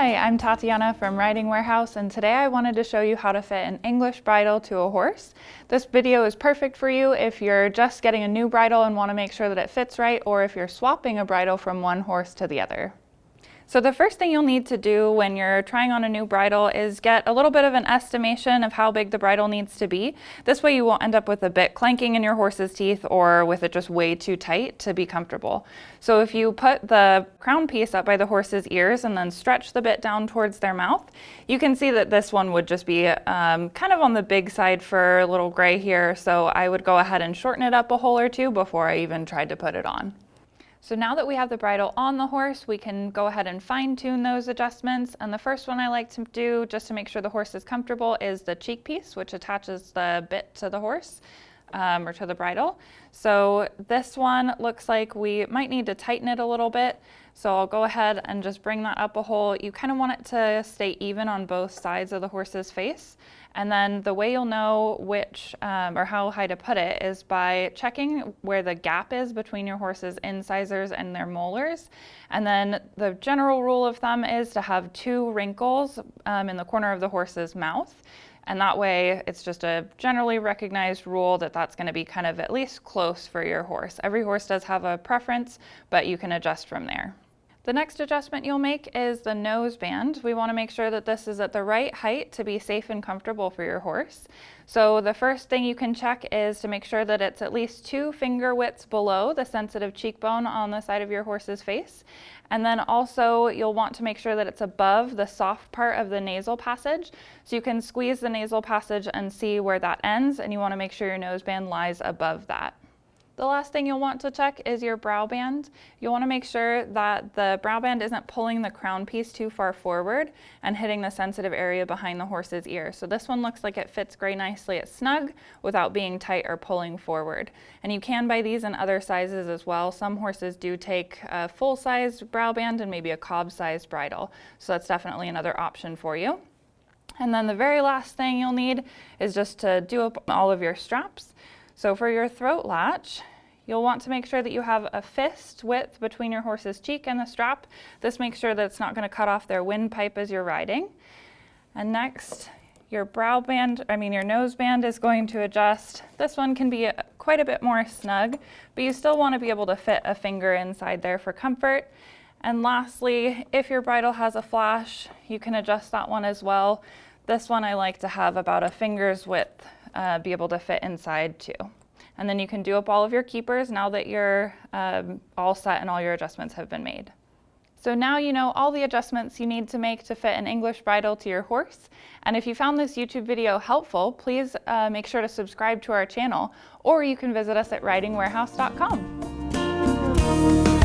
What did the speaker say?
Hi, I'm Tatiana from Riding Warehouse, and today I wanted to show you how to fit an English bridle to a horse. This video is perfect for you if you're just getting a new bridle and want to make sure that it fits right, or if you're swapping a bridle from one horse to the other. So the first thing you'll need to do when you're trying on a new bridle is get a little bit of an estimation of how big the bridle needs to be. This way you won't end up with a bit clanking in your horse's teeth or with it just way too tight to be comfortable. So if you put the crown piece up by the horse's ears and then stretch the bit down towards their mouth, you can see that this one would just be kind of on the big side for little gray here. So I would go ahead and shorten it up a hole or two before I even tried to put it on. So now that we have the bridle on the horse, we can go ahead and fine-tune those adjustments. And the first one I like to do, just to make sure the horse is comfortable, is the cheek piece, which attaches the bit to the horse or to the bridle. So this one looks like we might need to tighten it a little bit. So I'll go ahead and just bring that up a hole. You kind of want it to stay even on both sides of the horse's face. And then the way you'll know which or how high to put it is by checking where the gap is between your horse's incisors and their molars. And then the general rule of thumb is to have 2 wrinkles in the corner of the horse's mouth. And that way it's just a generally recognized rule that that's going to be kind of at least close for your horse. Every horse does have a preference, but you can adjust from there. The next adjustment you'll make is the nose band. We want to make sure that this is at the right height to be safe and comfortable for your horse. So the first thing you can check is to make sure that it's at least 2 finger widths below the sensitive cheekbone on the side of your horse's face. And then also you'll want to make sure that it's above the soft part of the nasal passage. So you can squeeze the nasal passage and see where that ends, and you want to make sure your nose band lies above that. The last thing you'll want to check is your brow band. You'll want to make sure that the brow band isn't pulling the crown piece too far forward and hitting the sensitive area behind the horse's ear. So this one looks like it fits very nicely. It's snug without being tight or pulling forward. And you can buy these in other sizes as well. Some horses do take a full-size brow band and maybe a cob-sized bridle. So that's definitely another option for you. And then the very last thing you'll need is just to do up all of your straps. So for your throat latch, you'll want to make sure that you have a fist width between your horse's cheek and the strap. This makes sure that it's not going to cut off their windpipe as you're riding. And next, your nose band is going to adjust. This one can be quite a bit more snug, but you still want to be able to fit a finger inside there for comfort. And lastly, if your bridle has a flash, you can adjust that one as well. This one I like to have about a finger's width be able to fit inside too. And then you can do up all of your keepers now that you're all set and all your adjustments have been made. So now you know all the adjustments you need to make to fit an English bridle to your horse. And if you found this YouTube video helpful, please make sure to subscribe to our channel, or you can visit us at ridingwarehouse.com.